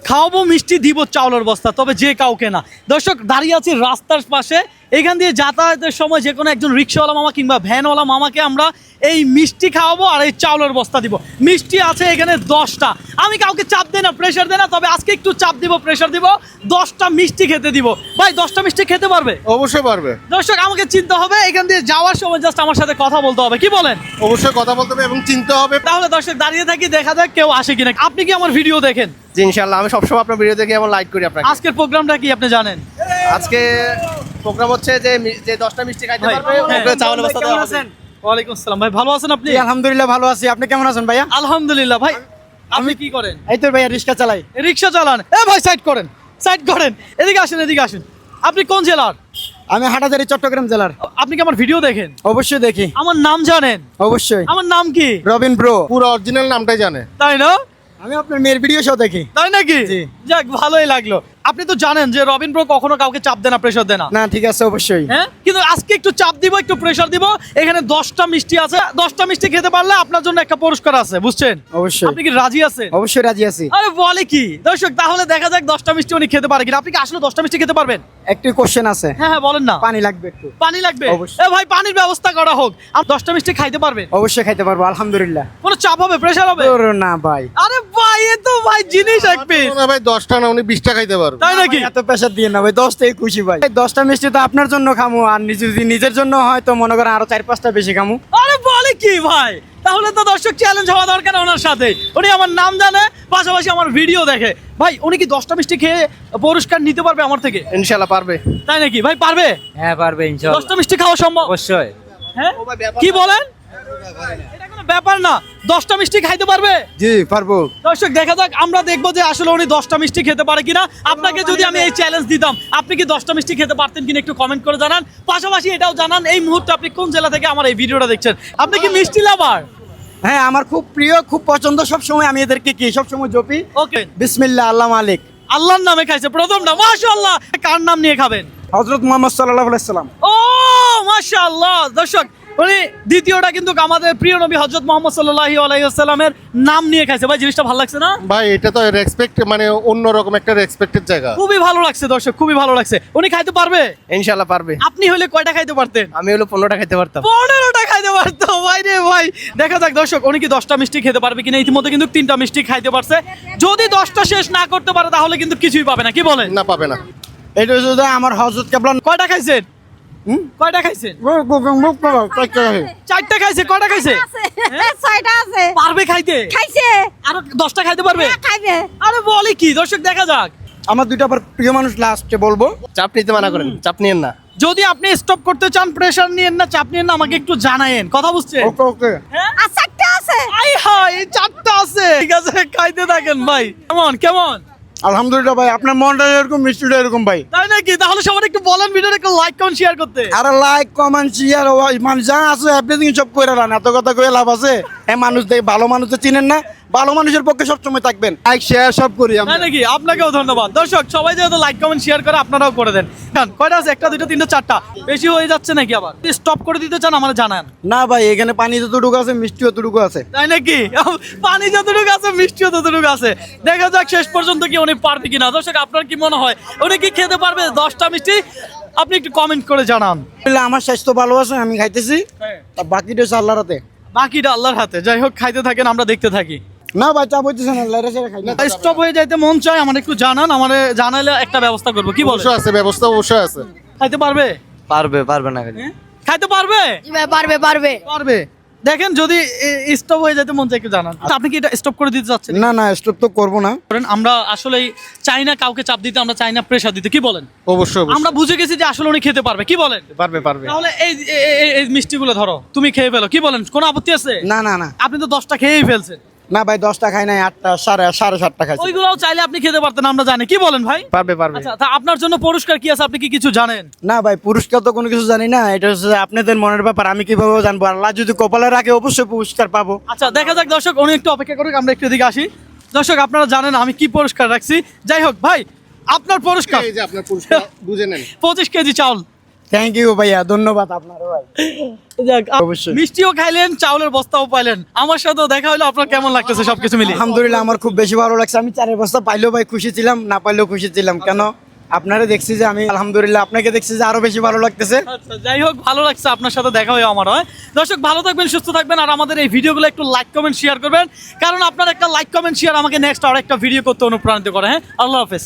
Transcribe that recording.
খাওয়াবো মিষ্টি দিব চাউলের বস্তা, তবে যে কাউকে না। দর্শক দাঁড়িয়ে আছি রাস্তার পাশে, এখান দিয়ে যাতায়াতের সময় যে কোনো একজন রিক্সাওয়ালা মামা কিংবা ভ্যানওয়ালা মামাকে আমরা এই মিষ্টি খাওয়াবো আর এই চাউলের বস্তা দিব। মিষ্টি আছে এখানে 10টা। আমি কাউকে চাপ দেই না, প্রেশার দেই না, তবে আজকে একটু চাপ দিব, প্রেশার দিব। 10টা মিষ্টি খেতে দিব। ভাই 10টা মিষ্টি খেতে পারবে? অবশ্যই পারবে। দর্শক আমাকে চিনতে হবে, এখান দিয়ে যাওয়ার সময় জাস্ট আমার সাথে কথা বলতে হবে, কি বলেন? অবশ্যই কথা বলতে হবে এবং চিনতে হবে। তাহলে দর্শক দাঁড়িয়ে থাকি, দেখা যাক কেউ আসে কিনা। আপনি কি আমার ভিডিও দেখেন? জি ইনশাআল্লাহ, আমি সবসময় আপনার ভিডিও দেখে এবং লাইক করি আপনাকে। আজকের প্রোগ্রামটা কি আপনি জানেন? আজকে প্রোগ্রাম হচ্ছে যে 10টা মিষ্টি খাইতে ভাই, পারবে হ্যাঁ। ওকে চাউলের বস্তা দেওয়া হবে। ওয়ালাইকুম আসসালাম ভাই, ভালো আছেন আপনি? আলহামদুলিল্লাহ ভালো আছি, আপনি কেমন আছেন ভাইয়া? আলহামদুলিল্লাহ। ভাই আপনি কি করেন? এই তো ভাইয়া রিক্সা চালাই। রিক্সা চালান? এ ভাই সাইড করেন, সাইড করেন, এদিকে আসেন, এদিকে আসেন। আপনি কোন জেলার? আমি হাটাজারি চট্টগ্রাম জেলার। আপনি কি আমার ভিডিও দেখেন? অবশ্যই দেখি। আমার নাম জানেন? অবশ্যই। আমার নাম কি? রবিন ব্রো। পুরো অরিজিনাল নামটাই জানে। তাই না? আমি আপনার মেয়ের ভিডিও সহ দেখি। তাই নাকি? জি। যাক ভালোই লাগলো। আপনি তো জানেন যে রবিন ব্রো কখনো কাউকে চাপ দেয় না, প্রেশার দেয় না। না ঠিক আছে অবশ্যই। হ্যাঁ, কিন্তু আজকে একটু চাপ দিব, একটু প্রেশার দিব। এখানে 10টা মিষ্টি আছে, 10টা মিষ্টি খেতে পারলে আপনার জন্য একটা পুরস্কার আছে, বুঝছেন? অবশ্যই। আপনি কি রাজি আছেন? অবশ্যই রাজি আছি। আরে বলে কি দর্শক, তাহলে দেখা যাক 10টা মিষ্টি উনি খেতে পারে কিনা। আপনি কি আসলে 10টা মিষ্টি খেতে পারবেন? একটি কোশ্চেন আছে। হ্যাঁ হ্যাঁ বলেন না। পানি লাগবে একটু। পানি লাগবে? অবশ্যই। এ ভাই পানির ব্যবস্থা করা হোক। আর 10টা মিষ্টি খাইতে পারবেন? অবশ্যই খাইতে পারবো আলহামদুলিল্লাহ। কোনো চাপ হবে, প্রেশার হবে? ওরে না ভাই। আরে ভাই এ তো ভাই জিনিস এক পিস। না ভাই 10টা না, উনি 20টা খাইতে পারবে। তাই নাকি? এত প্রেশার দিয়ে না ভাই, 10টাই খুশি ভাই। 10টা মিষ্টি তো আপনার জন্য খামু, আর যদি নিজের জন্য হয় তো মনে করেন আরো 4-5টা বেশি খামু। আরে বলে কি ভাই, তাহলে তো দর্শক চ্যালেঞ্জ হওয়া দরকার ওনার সাথে। উনি আমার নাম জানে, পাশাপাশি আমার ভিডিও দেখে। ভাই উনি কি 10টা মিষ্টি খেয়ে পুরস্কার নিতে পারবে আমার থেকে? ইনশাআল্লাহ পারবে। তাই নাকি ভাই? পারবে? হ্যাঁ পারবে ইনশাআল্লাহ। 10টা মিষ্টি খাওয়া সম্ভব? অবশ্যই। হ্যাঁ কি বলেন? এটা কোনো ব্যাপার না, 10টা মিষ্টি খাইতে পারবে? জি পারবো। দর্শক দেখা যাক, আমরা দেখবো যে আসলে উনি 10টা মিষ্টি খেতে পারে কিনা। আপনাকে যদি আমি এই চ্যালেঞ্জ দিতাম, আপনি কি 10টা মিষ্টি খেতে পারতেন কিনা একটু কমেন্ট করে জানান। পাশাপাশি এটাও জানান এই মুহূর্তে আপনি কোন জেলা থেকে আমার এই ভিডিওটা দেখছেন। আপনি কি মিষ্টি লাভার? হ্যাঁ আমার খুব প্রিয়, খুব পছন্দ, সব সময় আমি এদেরকে কি সব সময় জপি। ওকে, বিসমিল্লাহ আল্লাহ মালিক। আল্লাহর নামে খাইছে প্রথমটা, মাশাআল্লাহ। কার নাম নিয়ে খাবেন? হযরত মুহাম্মদ সাল্লাল্লাহু আলাইহি সাল্লাম। ও মাশাআল্লাহ। দর্শক উনি দ্বিতীয়টা কিন্তু আমাদের প্রিয় নবী হযরত মুহাম্মদ সাল্লাল্লাহু আলাইহি ওয়াসাল্লামের নাম নিয়ে খাইছে। ভাই জিনিসটা ভালো লাগছে না? ভাই এটা তো রেসপেক্ট, মানে অন্যরকম একটা রেসপেক্টের জায়গা। খুবই ভালো লাগছে দর্শক, খুবই ভালো লাগছে। উনি খাইতে পারবে? ইনশাআল্লাহ পারবে। আপনি হলে কয়টা খাইতে পারতেন? আমি হলো 15টা খাইতে পারতাম। 15টা খাইতে পারতো ভাই রে ভাই। দেখা যাক দর্শক উনি কি 10টা মিষ্টি খেতে পারবে কিনা। ইতিমধ্যে কিন্তু 3টা মিষ্টি খাইতে পারছে। যদি 10টা শেষ না করতে পারে তাহলে কিন্তু কিছুই পাবে না, কি বলেন? না পাবে না। এটা যদি আমার হযরত কেবলা কয়টা খাইছেন? কয়টা খাইছেন? 4টা খাইছে। কয়টা খাইছে? হ্যাঁ 6টা আছে। পারবে খাইতে? খাইছে। আর 10টা খাইতে পারবে? হ্যাঁ, খাইবে। আরে বলে কি দর্শক, দেখা যাক। আমার দুইটা আবার প্রিয় মানুষ লাস্টে বলবো। চাপ নিতে মানা করেন, চাপ নিয়েন না। যদি আপনি স্টপ করতে চান, প্রেশার নিয়েন না, চাপ নিয়েন না, আমাকে একটু জানায়েন। কথা বুঝছেন? ওকে ওকে। হ্যাঁ আর 4টা আছে। আই হাই 4টা আছে। ঠিক আছে খাইতে থাকেন ভাই। কেমন কেমন? আলহামদুলিল্লাহ ভাই, আপনার মনটা এরকম, মিষ্টিটা এরকম ভাই। তাই নাকি? তাহলে সবার একটু বলেন ভিডিওটা একটু লাইক কমেন্ট শেয়ার করতে। আর লাইক কমেন্ট শেয়ার মানে যা আছে এভরিথিং সব করে রান। এত কথা কয়ে লাভ আছে? এই মানুষ দেখে ভালো মানুষ তো চিনেন না, ভালো মানুষের পক্ষে সবসময় থাকবেন। লাইক শেয়ার সব করি আমরা। তাই নাকি? আপনাকেও ধন্যবাদ। দর্শক সবাই যেহেতু লাইক কমেন্ট শেয়ার করে, আপনারাও করে দেন। কয়টা আছে? 1টা 2টা 3টা 4টা। বেশি হয়ে যাচ্ছে নাকি? আবার স্টপ করে দিতে চান আমার জানান। না ভাই, এখানে পানি যতটুকু আছে মিষ্টি ততটুকু আছে। তাই নাকি? পানি যতটুকু আছে মিষ্টিও ততটুকু আছে। দেখা যাক শেষ পর্যন্ত কি উনি পারবে কিনা। দর্শক আপনার কি মনে হয় উনি কি খেতে পারবে 10টা মিষ্টি? আপনি একটু কমেন্ট করে জানান। আমার স্বাস্থ্য ভালো আছে, আমি খাইতেছি। আর বাকিটা হচ্ছে আল্লাহর হাতে। বাকিটা আল্লাহর হাতে। যাই হোক খাইতে থাকেন, আমরা দেখতে থাকি। না ভাই চাপ হইতেছে না, লাইরা সেরা খাই না। স্টপ হয়ে যাইতে মন চায়, আমার একটু জানান, আমার জানাইলে একটা ব্যবস্থা করবো, কি বলে? অবশ্যই আছে, ব্যবস্থা অবশ্যই আছে। খাইতে পারবে? পারবে না খালি। খাইতে পারবে? পারবে পারবে। পারবে। দেখেন যদি স্টপ হয়ে যেতে মন চায় একটু জানান। আপনি কি এটা স্টপ করে দিতে চাচ্ছেন? না না স্টপ তো করবো না। আমরা আসলে চাই না কাউকে চাপ দিতে, আমরা চাই না প্রেশার দিতে, কি বলেন? অবশ্যই আমরা বুঝে গেছি যে আসলে উনি খেতে পারবে, কি বলেন? পারবে। তাহলে এই মিষ্টিগুলো ধরো, তুমি খেয়ে ফেলো, কি বলেন? কোনো আপত্তি আছে? না না না আপনি তো 10টা খেয়েই ফেলছেন। না ভাই, 10টা খাই নাই, 8টা 7:30 খাইছি। ওইগুলোও চাইলে আপনি খেতে পারতেন, আমরা জানি, কি বলেন ভাই? পারবে। আচ্ছা তা আপনার জন্য পুরস্কার কি আছে, আপনি কি কিছু জানেন? না ভাই, পুরস্কার তো কোনো কিছু জানি না, এটা হচ্ছে আপনাদের মনের ব্যাপার। আমি কিভাবে জানবো? আল্লাহ যদি কপালে রাখে অবশ্যই পুরস্কার পাবো। আচ্ছা দেখা যাক দর্শক, উনি একটু অপেক্ষা করুক, আমরা একটু এদিকে আসি। দর্শক আপনারা জানেন আমি কি পুরস্কার রাখছি। যাই হোক ভাই, আপনার পুরস্কার এই যে আপনার পুরস্কার বুঝে নেন। 25 কেজি চাউল। থ্যাংক ইউ ভাইয়া, ধন্যবাদ আপনারও ভাই। যাক, অবশ্যই। মিষ্টিও খাইলেন, চাউলের বস্তাও পাইলেন, আমার সাথেও দেখা হলো। আপনার কেমন লাগতেছে সবকিছু মিলিয়ে? আলহামদুলিল্লাহ, আমার খুব বেশি ভালো লাগছে। আমি 4 বস্তা পাইলেও ভাই খুশি ছিলাম, না পাইলেও খুশি ছিলাম। কেন আপনারা দেখছি যে আমি আলহামদুলিল্লাহ, আপনাকে দেখছি যে আরো বেশি ভালো লাগতেছে। আচ্ছা, যাই হোক, ভালো লাগছে আপনার সাথে দেখা হয়ে আমার। হয় দর্শক, ভালো থাকবেন, সুস্থ থাকবেন, আর আমাদের এই ভিডিওগুলো একটু লাইক কমেন্ট শেয়ার করবেন, কারণ আপনার একটা লাইক কমেন্ট শেয়ার আমাকে নেক্সট আর একটা ভিডিও করতে অনুপ্রাণিত করে। হ্যাঁ, আল্লাহ হাফেজ।